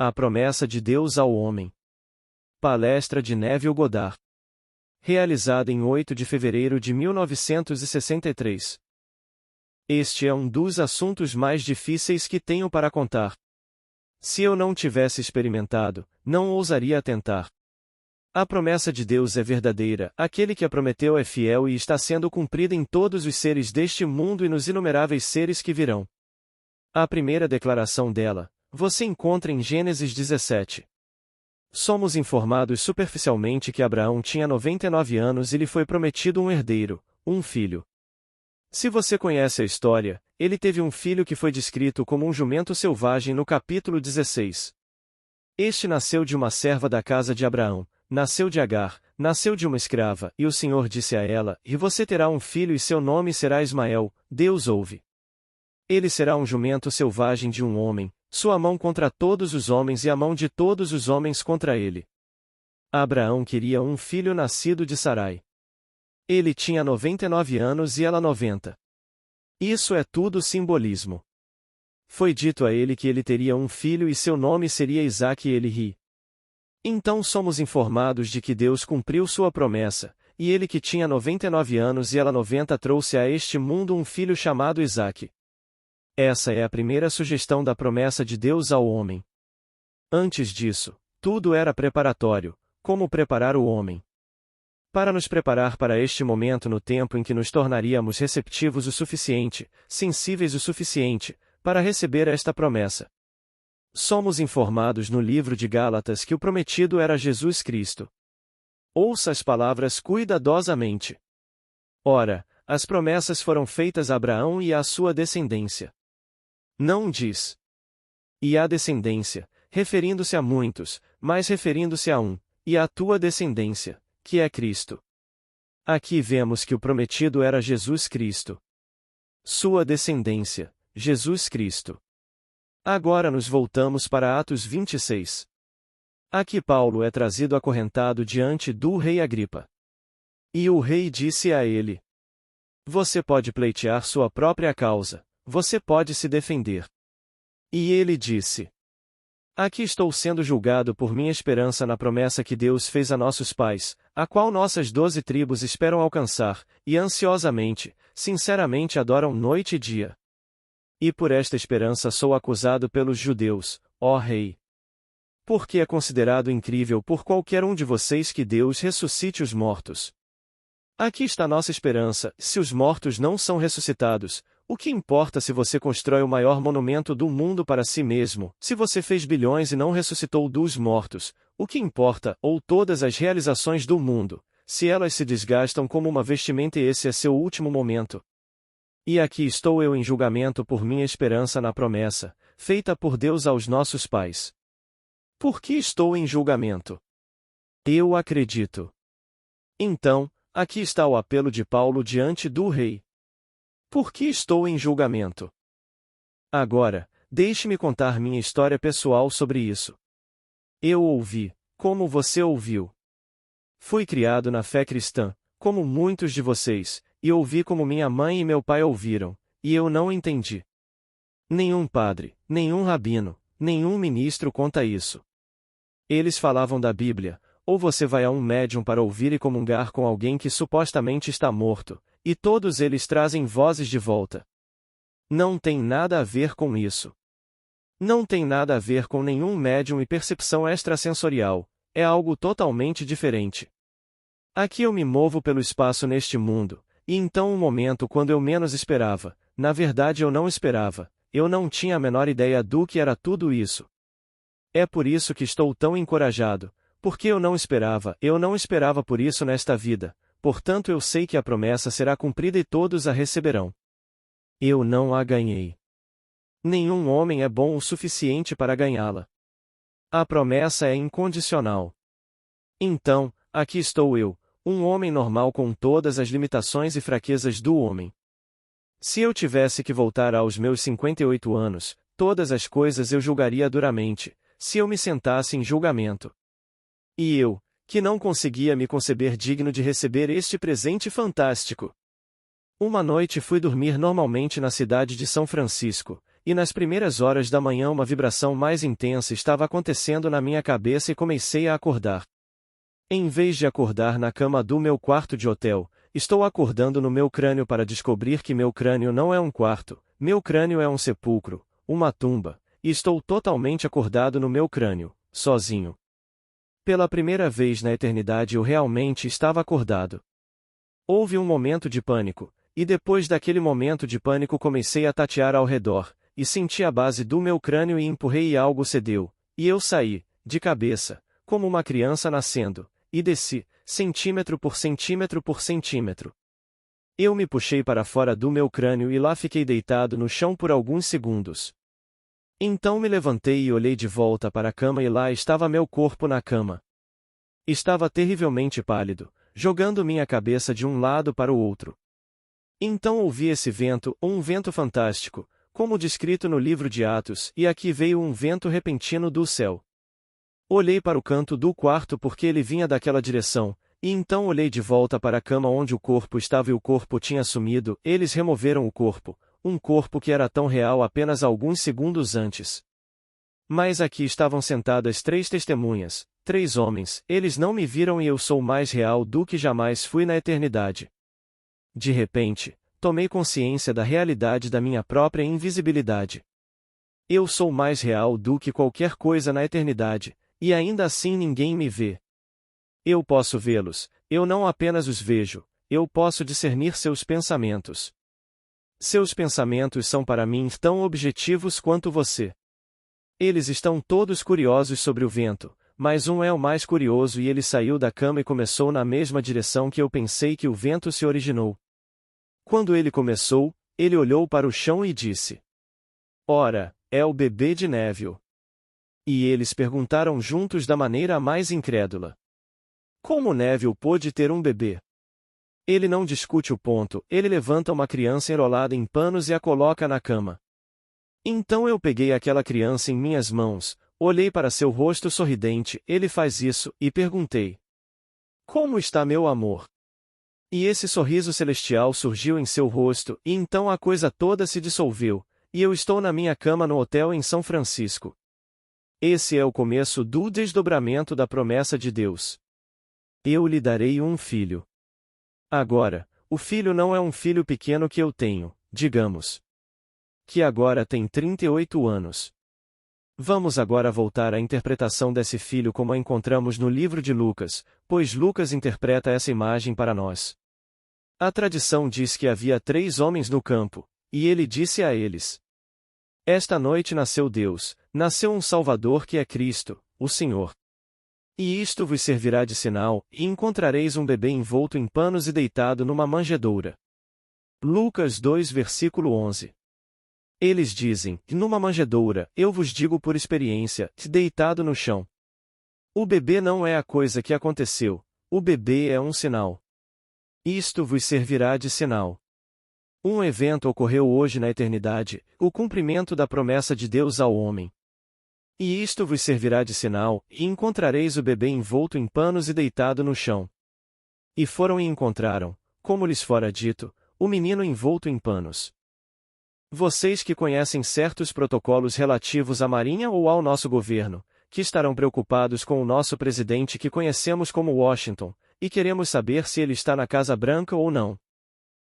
A promessa de Deus ao homem. Palestra de Neville Goddard. Realizada em 8 de fevereiro de 1963. Este é um dos assuntos mais difíceis que tenho para contar. Se eu não tivesse experimentado, não ousaria tentar. A promessa de Deus é verdadeira, aquele que a prometeu é fiel e está sendo cumprida em todos os seres deste mundo e nos inumeráveis seres que virão. A primeira declaração dela, você encontra em Gênesis 17. Somos informados superficialmente que Abraão tinha 99 anos e lhe foi prometido um herdeiro, um filho. Se você conhece a história, ele teve um filho que foi descrito como um jumento selvagem no capítulo 16. Este nasceu de uma serva da casa de Abraão, nasceu de Agar, nasceu de uma escrava, e o Senhor disse a ela, e você terá um filho e seu nome será Ismael, Deus ouve. Ele será um jumento selvagem de um homem, sua mão contra todos os homens e a mão de todos os homens contra ele. Abraão queria um filho nascido de Sarai. Ele tinha 99 anos e ela 90. Isso é tudo simbolismo. Foi dito a ele que ele teria um filho e seu nome seria Isaque e ele ri. Então somos informados de que Deus cumpriu sua promessa, e ele que tinha 99 anos e ela 90 trouxe a este mundo um filho chamado Isaque. Essa é a primeira sugestão da promessa de Deus ao homem. Antes disso, tudo era preparatório, como preparar o homem. Para nos preparar para este momento no tempo em que nos tornaríamos receptivos o suficiente, sensíveis o suficiente, para receber esta promessa. Somos informados no livro de Gálatas que o prometido era Jesus Cristo. Ouça as palavras cuidadosamente. Ora, as promessas foram feitas a Abraão e à sua descendência. Não diz. E à descendência, referindo-se a muitos, mas referindo-se a um, e à tua descendência, que é Cristo. Aqui vemos que o prometido era Jesus Cristo. Sua descendência, Jesus Cristo. Agora nos voltamos para Atos 26. Aqui Paulo é trazido acorrentado diante do rei Agripa. E o rei disse a ele: você pode pleitear sua própria causa, você pode se defender. E ele disse: aqui estou sendo julgado por minha esperança na promessa que Deus fez a nossos pais, a qual nossas 12 tribos esperam alcançar, e ansiosamente, sinceramente adoram noite e dia. E por esta esperança sou acusado pelos judeus, ó rei. Porque é considerado incrível por qualquer um de vocês que Deus ressuscite os mortos. Aqui está nossa esperança, se os mortos não são ressuscitados, o que importa se você constrói o maior monumento do mundo para si mesmo, se você fez bilhões e não ressuscitou dos mortos, o que importa, ou todas as realizações do mundo, se elas se desgastam como uma vestimenta e esse é seu último momento. E aqui estou eu em julgamento por minha esperança na promessa, feita por Deus aos nossos pais. Por que estou em julgamento? Eu acredito. Então, aqui está o apelo de Paulo diante do rei. Por que estou em julgamento? Agora, deixe-me contar minha história pessoal sobre isso. Eu ouvi, como você ouviu. Fui criado na fé cristã, como muitos de vocês, e ouvi como minha mãe e meu pai ouviram, e eu não entendi. Nenhum padre, nenhum rabino, nenhum ministro conta isso. Eles falavam da Bíblia, ou você vai a um médium para ouvir e comungar com alguém que supostamente está morto, e todos eles trazem vozes de volta. Não tem nada a ver com isso. Não tem nada a ver com nenhum médium e percepção extrasensorial, é algo totalmente diferente. Aqui eu me movo pelo espaço neste mundo, e então um momento quando eu menos esperava, na verdade eu não esperava, eu não tinha a menor ideia do que era tudo isso. É por isso que estou tão encorajado, porque eu não esperava por isso nesta vida, portanto eu sei que a promessa será cumprida e todos a receberão. Eu não a ganhei. Nenhum homem é bom o suficiente para ganhá-la. A promessa é incondicional. Então, aqui estou eu, um homem normal com todas as limitações e fraquezas do homem. Se eu tivesse que voltar aos meus 58 anos, todas as coisas eu julgaria duramente, se eu me sentasse em julgamento. E eu, que não conseguia me conceber digno de receber este presente fantástico. Uma noite fui dormir normalmente na cidade de São Francisco, e nas primeiras horas da manhã uma vibração mais intensa estava acontecendo na minha cabeça e comecei a acordar. Em vez de acordar na cama do meu quarto de hotel, estou acordando no meu crânio para descobrir que meu crânio não é um quarto, meu crânio é um sepulcro, uma tumba, e estou totalmente acordado no meu crânio, sozinho. Pela primeira vez na eternidade eu realmente estava acordado. Houve um momento de pânico, e depois daquele momento de pânico comecei a tatear ao redor, e senti a base do meu crânio e empurrei e algo cedeu, e eu saí, de cabeça, como uma criança nascendo, e desci, centímetro por centímetro por centímetro. Eu me puxei para fora do meu crânio e lá fiquei deitado no chão por alguns segundos. Então me levantei e olhei de volta para a cama e lá estava meu corpo na cama. Estava terrivelmente pálido, jogando minha cabeça de um lado para o outro. Então ouvi esse vento, um vento fantástico, como descrito no livro de Atos, e aqui veio um vento repentino do céu. Olhei para o canto do quarto porque ele vinha daquela direção, e então olhei de volta para a cama onde o corpo estava e o corpo tinha sumido. Eles removeram o corpo, um corpo que era tão real apenas alguns segundos antes. Mas aqui estavam sentadas 3 testemunhas, 3 homens, eles não me viram e eu sou mais real do que jamais fui na eternidade. De repente, tomei consciência da realidade da minha própria invisibilidade. Eu sou mais real do que qualquer coisa na eternidade, e ainda assim ninguém me vê. Eu posso vê-los, eu não apenas os vejo, eu posso discernir seus pensamentos. Seus pensamentos são para mim tão objetivos quanto você. Eles estão todos curiosos sobre o vento, mas um é o mais curioso e ele saiu da cama e começou na mesma direção que eu pensei que o vento se originou. Quando ele começou, ele olhou para o chão e disse: "Ora, é o bebê de Neville." E eles perguntaram juntos da maneira mais incrédula: "Como Neville pôde ter um bebê?" Ele não discute o ponto, ele levanta uma criança enrolada em panos e a coloca na cama. Então eu peguei aquela criança em minhas mãos, olhei para seu rosto sorridente, ele faz isso, e perguntei: "Como está meu amor?" E esse sorriso celestial surgiu em seu rosto, e então a coisa toda se dissolveu, e eu estou na minha cama no hotel em São Francisco. Esse é o começo do desdobramento da promessa de Deus. Eu lhe darei um filho. Agora, o filho não é um filho pequeno que eu tenho, digamos. Que agora tem 38 anos. Vamos agora voltar à interpretação desse filho como a encontramos no livro de Lucas, pois Lucas interpreta essa imagem para nós. A tradição diz que havia 3 homens no campo, e ele disse a eles: "Esta noite nasceu Deus, nasceu um Salvador que é Cristo, o Senhor. E isto vos servirá de sinal, e encontrareis um bebê envolto em panos e deitado numa manjedoura." Lucas 2 versículo 11. Eles dizem: "Numa manjedoura, eu vos digo por experiência, deitado no chão." O bebê não é a coisa que aconteceu, o bebê é um sinal. Isto vos servirá de sinal. Um evento ocorreu hoje na eternidade, o cumprimento da promessa de Deus ao homem. E isto vos servirá de sinal, e encontrareis o bebê envolto em panos e deitado no chão. E foram e encontraram, como lhes fora dito, o menino envolto em panos. Vocês que conhecem certos protocolos relativos à Marinha ou ao nosso governo, que estarão preocupados com o nosso presidente que conhecemos como Washington, e queremos saber se ele está na Casa Branca ou não.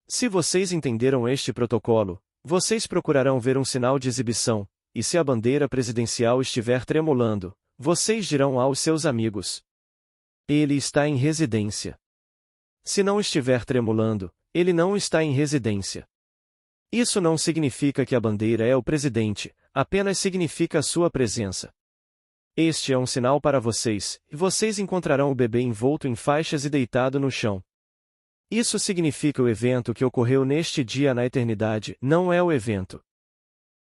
Se vocês entenderam este protocolo, vocês procurarão ver um sinal de exibição, e se a bandeira presidencial estiver tremulando, vocês dirão aos seus amigos: "Ele está em residência." Se não estiver tremulando, ele não está em residência. Isso não significa que a bandeira é o presidente, apenas significa a sua presença. Este é um sinal para vocês, e vocês encontrarão o bebê envolto em faixas e deitado no chão. Isso significa o evento que ocorreu neste dia na eternidade, não é o evento.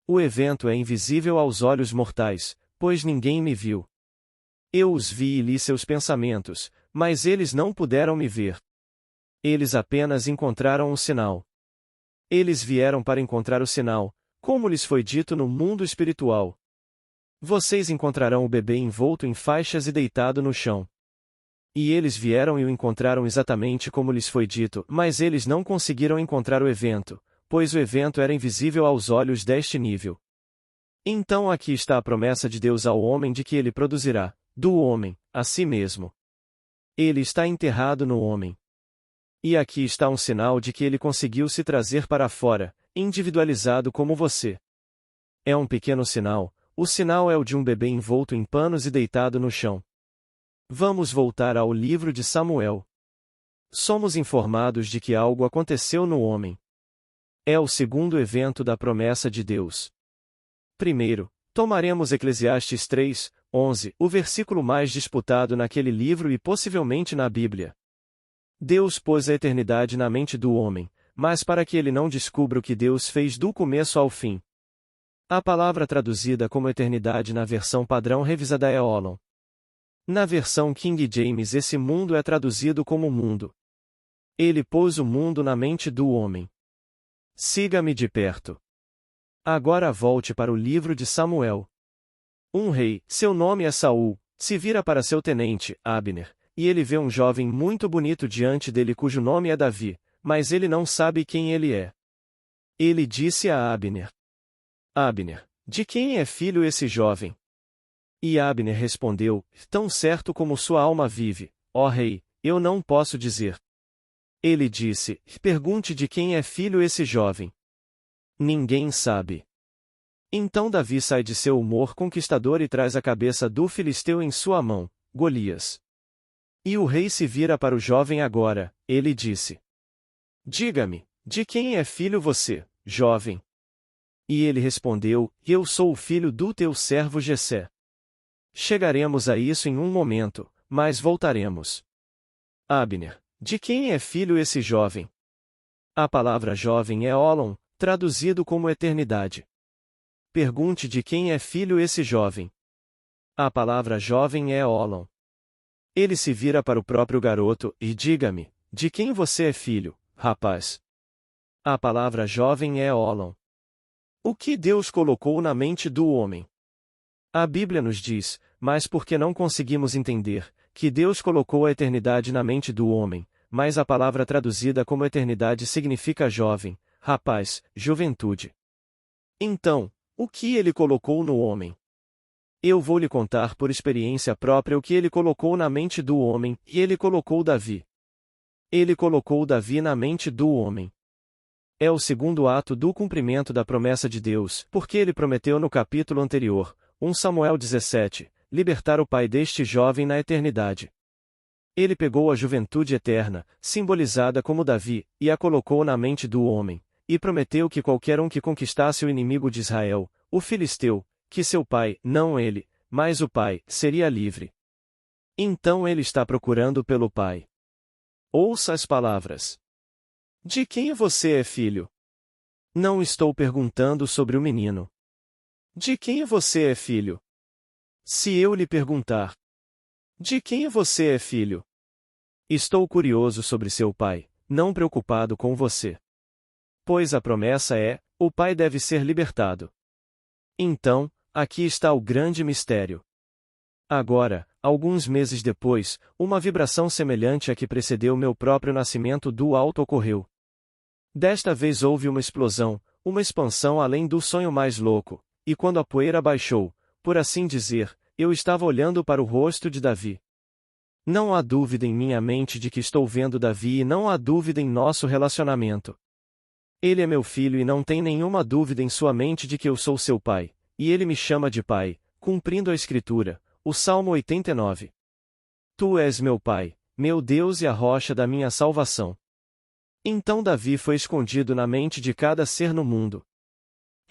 O evento é invisível aos olhos mortais, pois ninguém me viu. Eu os vi e li seus pensamentos, mas eles não puderam me ver. Eles apenas encontraram um sinal. Eles vieram para encontrar o sinal, como lhes foi dito no mundo espiritual. Vocês encontrarão o bebê envolto em faixas e deitado no chão. E eles vieram e o encontraram exatamente como lhes foi dito, mas eles não conseguiram encontrar o evento, pois o evento era invisível aos olhos deste nível. Então aqui está a promessa de Deus ao homem de que ele produzirá, do homem, a si mesmo. Ele está enterrado no homem. E aqui está um sinal de que ele conseguiu se trazer para fora, individualizado como você. É um pequeno sinal, o sinal é o de um bebê envolto em panos e deitado no chão. Vamos voltar ao livro de Samuel. Somos informados de que algo aconteceu no homem. É o segundo evento da promessa de Deus. Primeiro, tomaremos Eclesiastes 3, 11, o versículo mais disputado naquele livro e possivelmente na Bíblia. Deus pôs a eternidade na mente do homem, mas para que ele não descubra o que Deus fez do começo ao fim. A palavra traduzida como eternidade na versão padrão revisada é Olon. Na versão King James esse mundo é traduzido como mundo. Ele pôs o mundo na mente do homem. Siga-me de perto. Agora volte para o livro de Samuel. Um rei, seu nome é Saul, se vira para seu tenente, Abner, e ele vê um jovem muito bonito diante dele cujo nome é Davi, mas ele não sabe quem ele é. Ele disse a Abner: Abner, de quem é filho esse jovem? E Abner respondeu: Tão certo como sua alma vive, ó rei, eu não posso dizer. Ele disse: Pergunte de quem é filho esse jovem. Ninguém sabe. Então Davi sai de seu humor conquistador e traz a cabeça do filisteu em sua mão, Golias. E o rei se vira para o jovem agora, ele disse: Diga-me, de quem é filho você, jovem? E ele respondeu: Eu sou o filho do teu servo Jessé. Chegaremos a isso em um momento, mas voltaremos. Abner, de quem é filho esse jovem? A palavra jovem é Olon, traduzido como eternidade. Pergunte de quem é filho esse jovem. A palavra jovem é Olon. Ele se vira para o próprio garoto e diga-me, de quem você é filho, rapaz? A palavra jovem é Olon. O que Deus colocou na mente do homem? A Bíblia nos diz, mas porque não conseguimos entender, que Deus colocou a eternidade na mente do homem, mas a palavra traduzida como eternidade significa jovem, rapaz, juventude. Então, o que ele colocou no homem? Eu vou lhe contar por experiência própria o que ele colocou na mente do homem, e ele colocou Davi. Ele colocou Davi na mente do homem. É o segundo ato do cumprimento da promessa de Deus, porque ele prometeu no capítulo anterior, 1 Samuel 17, libertar o pai deste jovem na eternidade. Ele pegou a juventude eterna, simbolizada como Davi, e a colocou na mente do homem, e prometeu que qualquer um que conquistasse o inimigo de Israel, o filisteu, que seu pai, não ele, mas o pai, seria livre. Então ele está procurando pelo pai. Ouça as palavras. De quem você é filho? Não estou perguntando sobre o menino. De quem você é filho? Se eu lhe perguntar: de quem você é filho? Estou curioso sobre seu pai, não preocupado com você. Pois a promessa é: o pai deve ser libertado. Então, aqui está o grande mistério. Agora, alguns meses depois, uma vibração semelhante à que precedeu meu próprio nascimento do alto ocorreu. Desta vez houve uma explosão, uma expansão além do sonho mais louco, e quando a poeira baixou, por assim dizer, eu estava olhando para o rosto de Davi. Não há dúvida em minha mente de que estou vendo Davi e não há dúvida em nosso relacionamento. Ele é meu filho e não tem nenhuma dúvida em sua mente de que eu sou seu pai, e ele me chama de pai, cumprindo a Escritura, o Salmo 89. Tu és meu pai, meu Deus e a rocha da minha salvação. Então Davi foi escondido na mente de cada ser no mundo.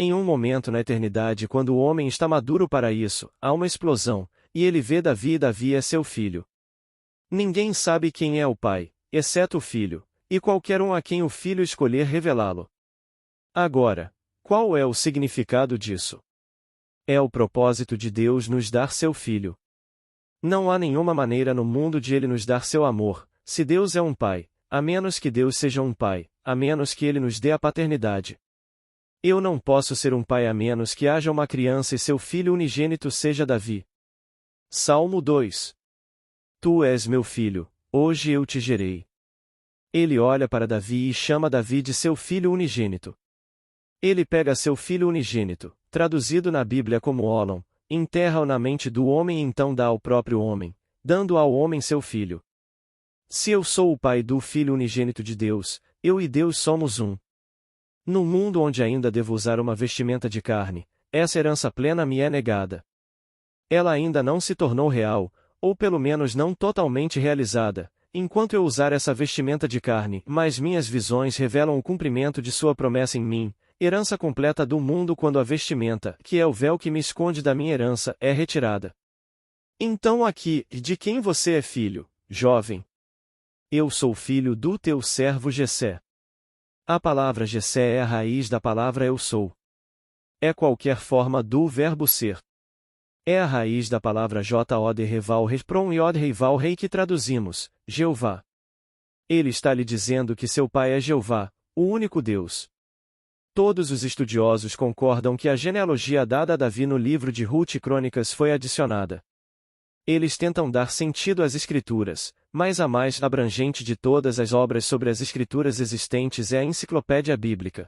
Em um momento na eternidade, quando o homem está maduro para isso, há uma explosão, e ele vê Davi e Davi é seu filho. Ninguém sabe quem é o pai, exceto o filho, e qualquer um a quem o filho escolher revelá-lo. Agora, qual é o significado disso? É o propósito de Deus nos dar seu filho. Não há nenhuma maneira no mundo de ele nos dar seu amor, se Deus é um pai, a menos que Deus seja um pai, a menos que ele nos dê a paternidade. Eu não posso ser um pai a menos que haja uma criança e seu filho unigênito seja Davi. Salmo 2. Tu és meu filho, hoje eu te gerei. Ele olha para Davi e chama Davi de seu filho unigênito. Ele pega seu filho unigênito, traduzido na Bíblia como Olom, enterra-o na mente do homem e então dá ao próprio homem, dando ao homem seu filho. Se eu sou o pai do filho unigênito de Deus, eu e Deus somos um. No mundo onde ainda devo usar uma vestimenta de carne, essa herança plena me é negada. Ela ainda não se tornou real, ou pelo menos não totalmente realizada, enquanto eu usar essa vestimenta de carne, mas minhas visões revelam o cumprimento de sua promessa em mim, herança completa do mundo quando a vestimenta, que é o véu que me esconde da minha herança, é retirada. Então aqui, de quem você é filho, jovem? Eu sou filho do teu servo Jessé. A palavra Jessé é a raiz da palavra eu sou. É qualquer forma do verbo ser. É a raiz da palavra Jod Reval Respron Yod Reival Rei que traduzimos, Jeová. Ele está lhe dizendo que seu pai é Jeová, o único Deus. Todos os estudiosos concordam que a genealogia dada a Davi no livro de Ruth e Crônicas foi adicionada. Eles tentam dar sentido às Escrituras, mas a mais abrangente de todas as obras sobre as Escrituras existentes é a Enciclopédia Bíblica.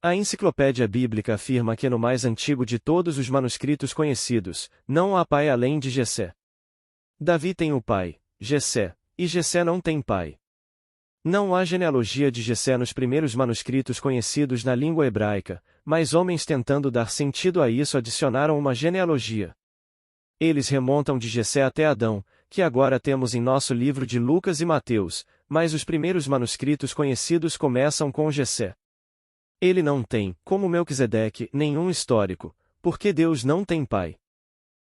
A Enciclopédia Bíblica afirma que no mais antigo de todos os manuscritos conhecidos, não há pai além de Jessé. Davi tem o pai, Jessé, e Jessé não tem pai. Não há genealogia de Jessé nos primeiros manuscritos conhecidos na língua hebraica, mas homens tentando dar sentido a isso adicionaram uma genealogia. Eles remontam de Jessé até Adão, que agora temos em nosso livro de Lucas e Mateus, mas os primeiros manuscritos conhecidos começam com Jessé. Ele não tem, como Melquisedeque, nenhum histórico, porque Deus não tem pai.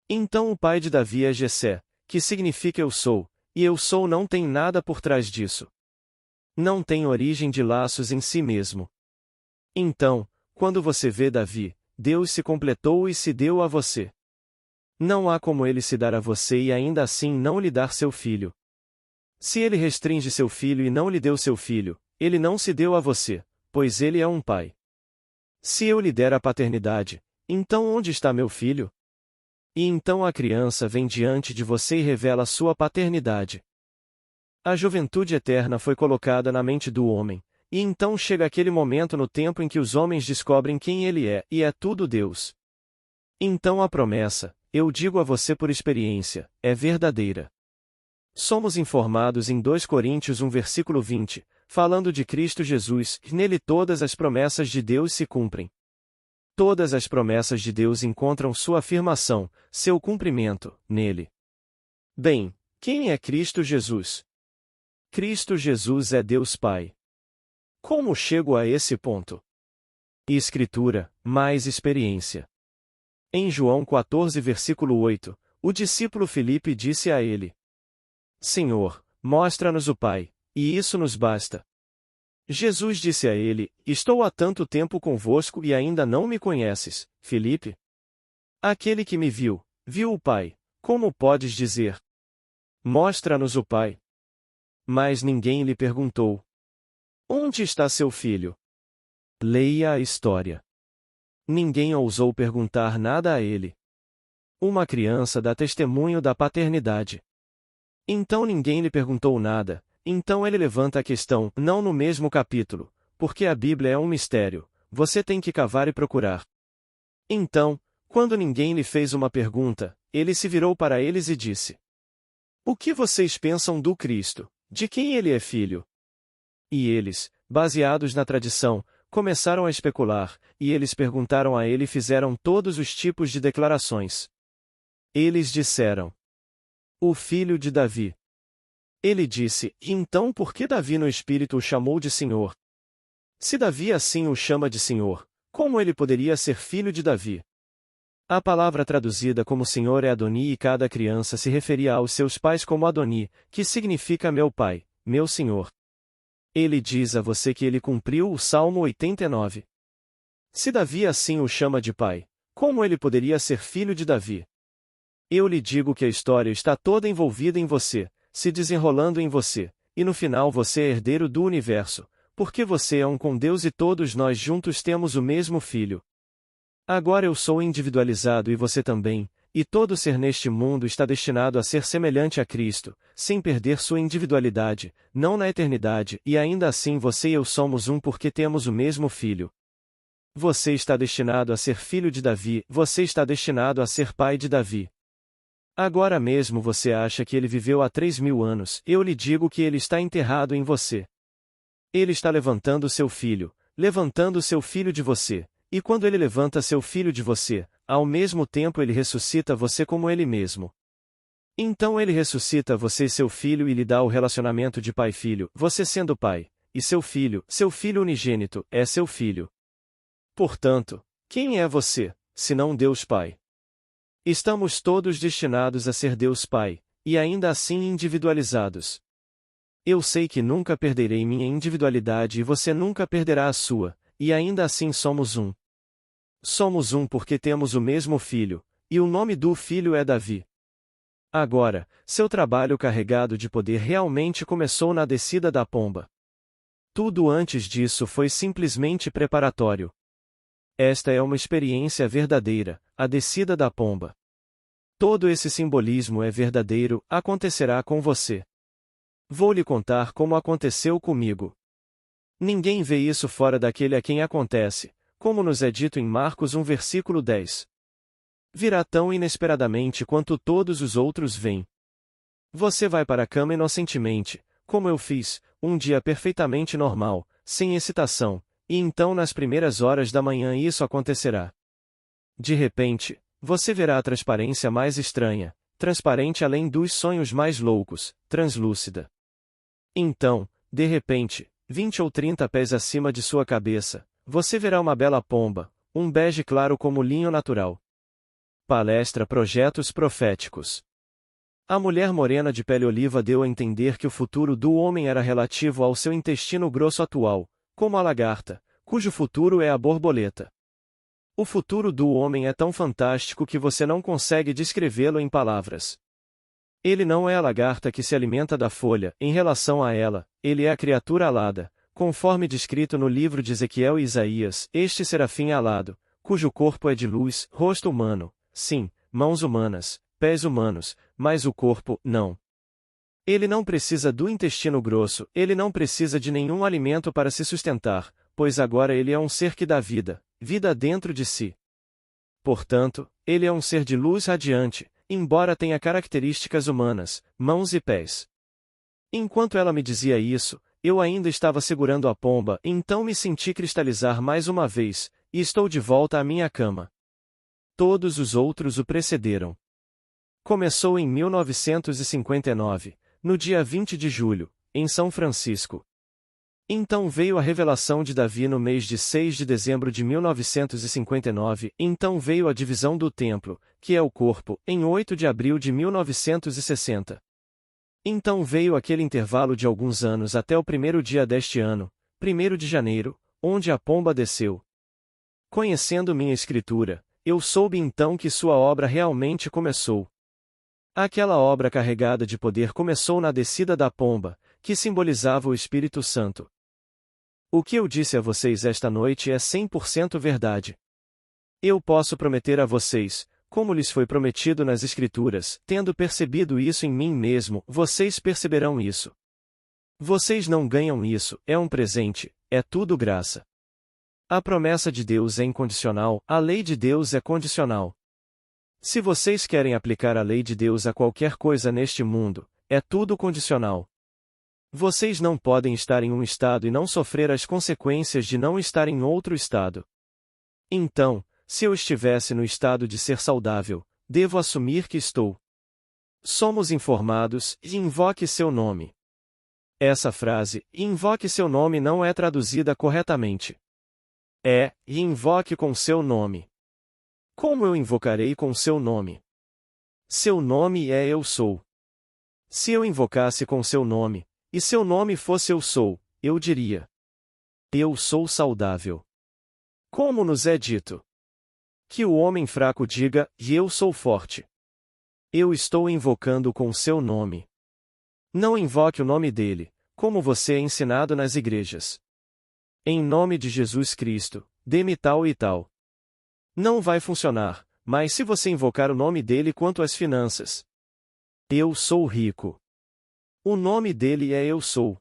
Então o pai de Davi é Jessé, que significa eu sou, e eu sou não tem nada por trás disso. Não tem origem de laços em si mesmo. Então, quando você vê Davi, Deus se completou e se deu a você. Não há como ele se dar a você e ainda assim não lhe dar seu filho. Se ele restringe seu filho e não lhe deu seu filho, ele não se deu a você, pois ele é um pai. Se eu lhe der a paternidade, então onde está meu filho? E então a criança vem diante de você e revela sua paternidade. A juventude eterna foi colocada na mente do homem, e então chega aquele momento no tempo em que os homens descobrem quem ele é, e é tudo Deus. Então a promessa, eu digo a você por experiência, é verdadeira. Somos informados em 2 Coríntios 1 versículo 20, falando de Cristo Jesus, nele todas as promessas de Deus se cumprem. Todas as promessas de Deus encontram sua afirmação, seu cumprimento, nele. Bem, quem é Cristo Jesus? Cristo Jesus é Deus Pai. Como chego a esse ponto? Escritura, mais experiência. Em João 14 versículo 8, o discípulo Filipe disse a ele: Senhor, mostra-nos o Pai, e isso nos basta. Jesus disse a ele: Estou há tanto tempo convosco e ainda não me conheces, Filipe? Aquele que me viu, viu o Pai, como podes dizer? Mostra-nos o Pai. Mas ninguém lhe perguntou: Onde está seu filho? Leia a história. Ninguém ousou perguntar nada a ele. Uma criança dá testemunho da paternidade. Então ninguém lhe perguntou nada, então ele levanta a questão, não no mesmo capítulo, porque a Bíblia é um mistério, você tem que cavar e procurar. Então, quando ninguém lhe fez uma pergunta, ele se virou para eles e disse: O que vocês pensam do Cristo? De quem ele é filho? E eles, baseados na tradição, começaram a especular, e eles perguntaram a ele e fizeram todos os tipos de declarações. Eles disseram: O filho de Davi. Ele disse: Então por que Davi no Espírito o chamou de Senhor? Se Davi assim o chama de Senhor, como ele poderia ser filho de Davi? A palavra traduzida como Senhor é Adoni e cada criança se referia aos seus pais como Adoni, que significa meu pai, meu Senhor. Ele diz a você que ele cumpriu o Salmo 89. Se Davi assim o chama de pai, como ele poderia ser filho de Davi? Eu lhe digo que a história está toda envolvida em você, se desenrolando em você, e no final você é herdeiro do universo, porque você é um com Deus e todos nós juntos temos o mesmo filho. Agora eu sou individualizado e você também, e todo ser neste mundo está destinado a ser semelhante a Cristo, sem perder sua individualidade, não na eternidade, e ainda assim você e eu somos um porque temos o mesmo Filho. Você está destinado a ser filho de Davi, você está destinado a ser pai de Davi. Agora mesmo você acha que ele viveu há 3.000 anos, eu lhe digo que ele está enterrado em você. Ele está levantando seu filho de você, e quando ele levanta seu filho de você, ao mesmo tempo ele ressuscita você como ele mesmo. Então ele ressuscita você e seu filho e lhe dá o relacionamento de pai-filho, você sendo pai, e seu filho unigênito, é seu filho. Portanto, quem é você, senão Deus Pai? Estamos todos destinados a ser Deus Pai, e ainda assim individualizados. Eu sei que nunca perderei minha individualidade e você nunca perderá a sua, e ainda assim somos um. Somos um porque temos o mesmo filho, e o nome do filho é Davi. Agora, seu trabalho carregado de poder realmente começou na descida da pomba. Tudo antes disso foi simplesmente preparatório. Esta é uma experiência verdadeira, a descida da pomba. Todo esse simbolismo é verdadeiro, acontecerá com você. Vou lhe contar como aconteceu comigo. Ninguém vê isso fora daquele a quem acontece, como nos é dito em Marcos 1 versículo 10. Virá tão inesperadamente quanto todos os outros vêm. Você vai para a cama inocentemente, como eu fiz, um dia perfeitamente normal, sem excitação, e então nas primeiras horas da manhã isso acontecerá. De repente, você verá a transparência mais estranha, transparente além dos sonhos mais loucos, translúcida. Então, de repente, 20 ou 30 pés acima de sua cabeça, você verá uma bela pomba, um bege claro como linho natural. Palestra Projetos Proféticos. A mulher morena de pele oliva deu a entender que o futuro do homem era relativo ao seu intestino grosso atual, como a lagarta, cujo futuro é a borboleta. O futuro do homem é tão fantástico que você não consegue descrevê-lo em palavras. Ele não é a lagarta que se alimenta da folha, em relação a ela, ele é a criatura alada, conforme descrito no livro de Ezequiel e Isaías, este serafim alado, cujo corpo é de luz, rosto humano, sim, mãos humanas, pés humanos, mas o corpo, não. Ele não precisa do intestino grosso, ele não precisa de nenhum alimento para se sustentar, pois agora ele é um ser que dá vida, vida dentro de si. Portanto, ele é um ser de luz radiante, embora tenha características humanas, mãos e pés. Enquanto ela me dizia isso, eu ainda estava segurando a pomba, então me senti cristalizar mais uma vez, e estou de volta à minha cama. Todos os outros o precederam. Começou em 1959, no dia 20 de julho, em São Francisco. Então veio a revelação de Davi no mês de 6 de dezembro de 1959, então veio a divisão do templo, que é o corpo, em 8 de abril de 1960. Então veio aquele intervalo de alguns anos até o primeiro dia deste ano, 1º de janeiro, onde a pomba desceu. Conhecendo minha escritura, eu soube então que sua obra realmente começou. Aquela obra carregada de poder começou na descida da pomba, que simbolizava o Espírito Santo. O que eu disse a vocês esta noite é 100% verdade. Eu posso prometer a vocês, como lhes foi prometido nas Escrituras, tendo percebido isso em mim mesmo, vocês perceberão isso. Vocês não ganham isso, é um presente, é tudo graça. A promessa de Deus é incondicional, a lei de Deus é condicional. Se vocês querem aplicar a lei de Deus a qualquer coisa neste mundo, é tudo condicional. Vocês não podem estar em um estado e não sofrer as consequências de não estar em outro estado. Então, se eu estivesse no estado de ser saudável, devo assumir que estou. Somos informados, e invoque seu nome. Essa frase, invoque seu nome, não é traduzida corretamente. É, e invoque com seu nome. Como eu invocarei com seu nome? Seu nome é Eu Sou. Se eu invocasse com seu nome, e seu nome fosse Eu Sou, eu diria: Eu sou saudável. Como nos é dito? Que o homem fraco diga: e eu sou forte. Eu estou invocando com seu nome. Não invoque o nome dele, como você é ensinado nas igrejas. Em nome de Jesus Cristo, dê-me tal e tal. Não vai funcionar, mas se você invocar o nome dele quanto às finanças. Eu sou rico. O nome dele é Eu Sou.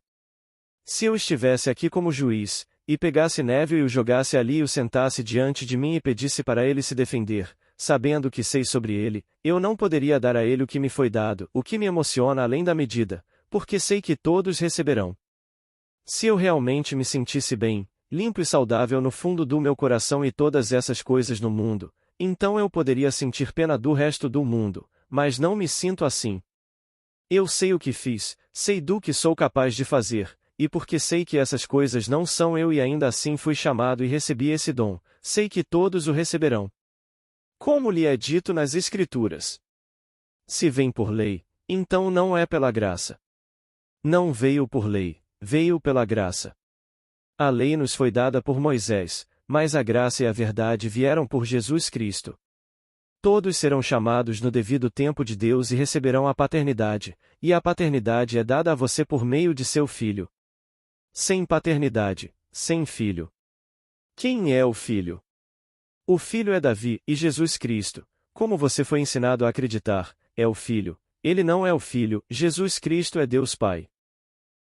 Se eu estivesse aqui como juiz, e pegasse Neville e o jogasse ali e o sentasse diante de mim e pedisse para ele se defender, sabendo que sei sobre ele, eu não poderia dar a ele o que me foi dado, o que me emociona além da medida, porque sei que todos receberão. Se eu realmente me sentisse bem, limpo e saudável no fundo do meu coração e todas essas coisas no mundo, então eu poderia sentir pena do resto do mundo, mas não me sinto assim. Eu sei o que fiz, sei do que sou capaz de fazer, e porque sei que essas coisas não são eu e ainda assim fui chamado e recebi esse dom, sei que todos o receberão. Como lhe é dito nas Escrituras: se vem por lei, então não é pela graça. Não veio por lei, veio pela graça. A lei nos foi dada por Moisés, mas a graça e a verdade vieram por Jesus Cristo. Todos serão chamados no devido tempo de Deus e receberão a paternidade, e a paternidade é dada a você por meio de seu filho. Sem paternidade, sem filho. Quem é o filho? O filho é Davi, e Jesus Cristo, como você foi ensinado a acreditar, é o filho. Ele não é o filho, Jesus Cristo é Deus Pai.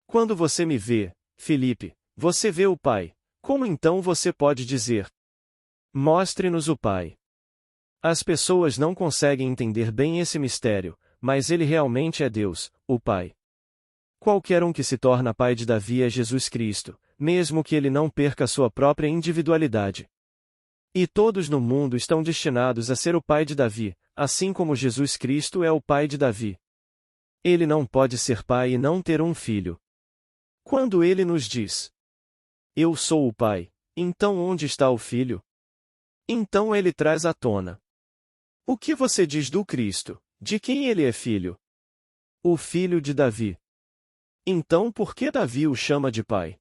Quando você me vê, Filipe, você vê o Pai. Como então você pode dizer: mostre-nos o Pai? As pessoas não conseguem entender bem esse mistério, mas ele realmente é Deus, o Pai. Qualquer um que se torna pai de Davi é Jesus Cristo, mesmo que ele não perca sua própria individualidade. E todos no mundo estão destinados a ser o pai de Davi, assim como Jesus Cristo é o pai de Davi. Ele não pode ser pai e não ter um filho. Quando ele nos diz: eu sou o pai, então onde está o filho? Então ele traz à tona: o que você diz do Cristo, de quem ele é filho? O filho de Davi. Então por que Davi o chama de pai?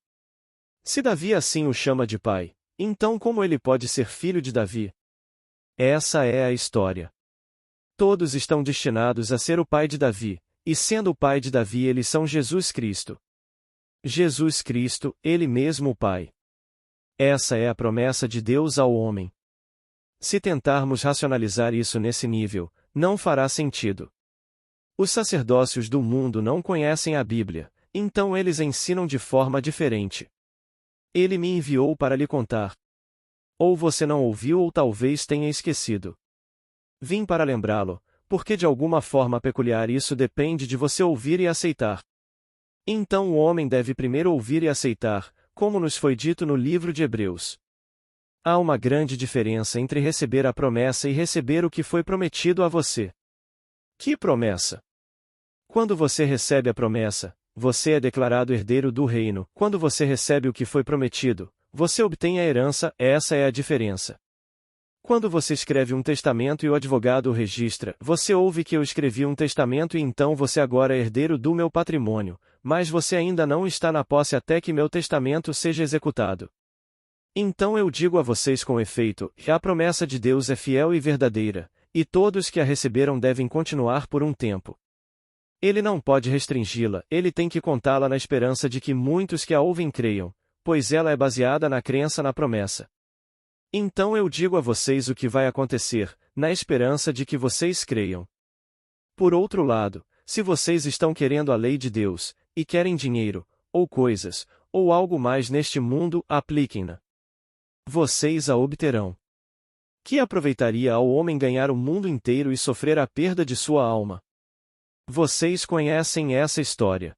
Se Davi assim o chama de pai, então como ele pode ser filho de Davi? Essa é a história. Todos estão destinados a ser o pai de Davi, e sendo o pai de Davi eles são Jesus Cristo. Jesus Cristo, ele mesmo o Pai. Essa é a promessa de Deus ao homem. Se tentarmos racionalizar isso nesse nível, não fará sentido. Os sacerdócios do mundo não conhecem a Bíblia, então eles ensinam de forma diferente. Ele me enviou para lhe contar. Ou você não ouviu ou talvez tenha esquecido. Vim para lembrá-lo, porque de alguma forma peculiar isso depende de você ouvir e aceitar. Então o homem deve primeiro ouvir e aceitar, como nos foi dito no livro de Hebreus. Há uma grande diferença entre receber a promessa e receber o que foi prometido a você. Que promessa? Quando você recebe a promessa, você é declarado herdeiro do reino. Quando você recebe o que foi prometido, você obtém a herança, essa é a diferença. Quando você escreve um testamento e o advogado o registra, você ouve que eu escrevi um testamento e então você agora é herdeiro do meu patrimônio, mas você ainda não está na posse até que meu testamento seja executado. Então eu digo a vocês com efeito, que a promessa de Deus é fiel e verdadeira, e todos que a receberam devem continuar por um tempo. Ele não pode restringi-la, ele tem que contá-la na esperança de que muitos que a ouvem creiam, pois ela é baseada na crença na promessa. Então eu digo a vocês o que vai acontecer, na esperança de que vocês creiam. Por outro lado, se vocês estão querendo a lei de Deus, e querem dinheiro, ou coisas, ou algo mais neste mundo, apliquem-na. Vocês a obterão. Que aproveitaria ao homem ganhar o mundo inteiro e sofrer a perda de sua alma? Vocês conhecem essa história.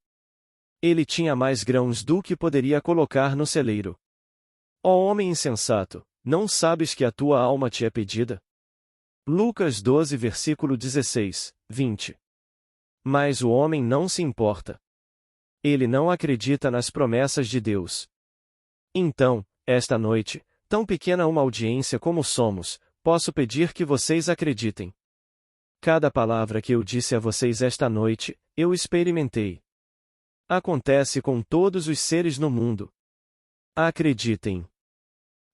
Ele tinha mais grãos do que poderia colocar no celeiro. Ó homem insensato, não sabes que a tua alma te é pedida? Lucas 12 versículo 16, 20. Mas o homem não se importa. Ele não acredita nas promessas de Deus. Então, esta noite, tão pequena uma audiência como somos, posso pedir que vocês acreditem. Cada palavra que eu disse a vocês esta noite, eu experimentei. Acontece com todos os seres no mundo. Acreditem.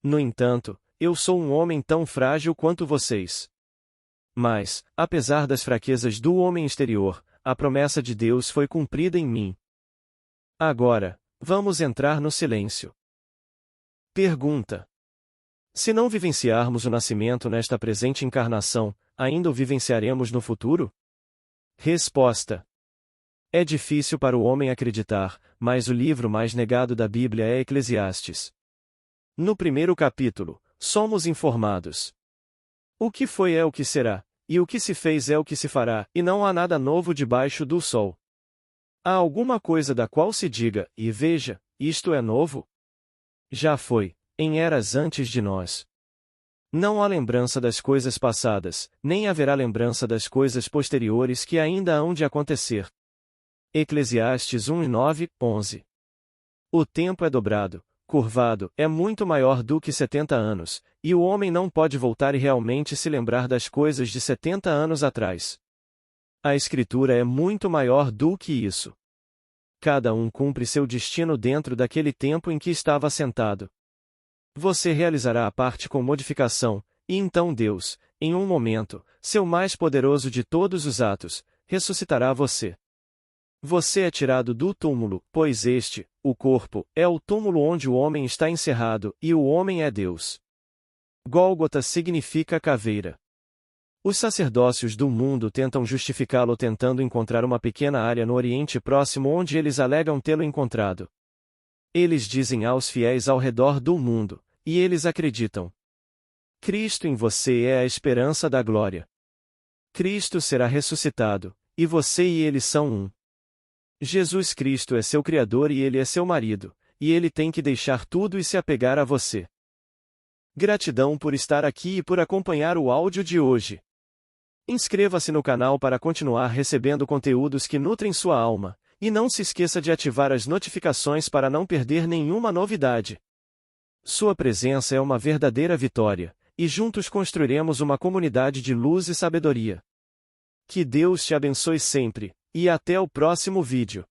No entanto, eu sou um homem tão frágil quanto vocês. Mas, apesar das fraquezas do homem exterior, a promessa de Deus foi cumprida em mim. Agora, vamos entrar no silêncio. Pergunta: se não vivenciarmos o nascimento nesta presente encarnação, ainda o vivenciaremos no futuro? Resposta: é difícil para o homem acreditar, mas o livro mais negado da Bíblia é Eclesiastes. No primeiro capítulo, somos informados. O que foi é o que será, e o que se fez é o que se fará, e não há nada novo debaixo do sol. Há alguma coisa da qual se diga, e veja, isto é novo? Já foi, em eras antes de nós. Não há lembrança das coisas passadas, nem haverá lembrança das coisas posteriores que ainda hão de acontecer. Eclesiastes 1:9, 11. O tempo é dobrado, curvado, é muito maior do que 70 anos, e o homem não pode voltar e realmente se lembrar das coisas de 70 anos atrás. A Escritura é muito maior do que isso. Cada um cumpre seu destino dentro daquele tempo em que estava sentado. Você realizará a parte com modificação, e então Deus, em um momento, seu mais poderoso de todos os atos, ressuscitará você. Você é tirado do túmulo, pois este, o corpo, é o túmulo onde o homem está encerrado, e o homem é Deus. Gólgota significa caveira. Os sacerdócios do mundo tentam justificá-lo tentando encontrar uma pequena área no Oriente Próximo onde eles alegam tê-lo encontrado. Eles dizem aos fiéis ao redor do mundo, e eles acreditam. Cristo em você é a esperança da glória. Cristo será ressuscitado, e você e ele são um. Jesus Cristo é seu Criador e ele é seu marido, e ele tem que deixar tudo e se apegar a você. Gratidão por estar aqui e por acompanhar o áudio de hoje. Inscreva-se no canal para continuar recebendo conteúdos que nutrem sua alma, e não se esqueça de ativar as notificações para não perder nenhuma novidade. Sua presença é uma verdadeira vitória, e juntos construiremos uma comunidade de luz e sabedoria. Que Deus te abençoe sempre, e até o próximo vídeo.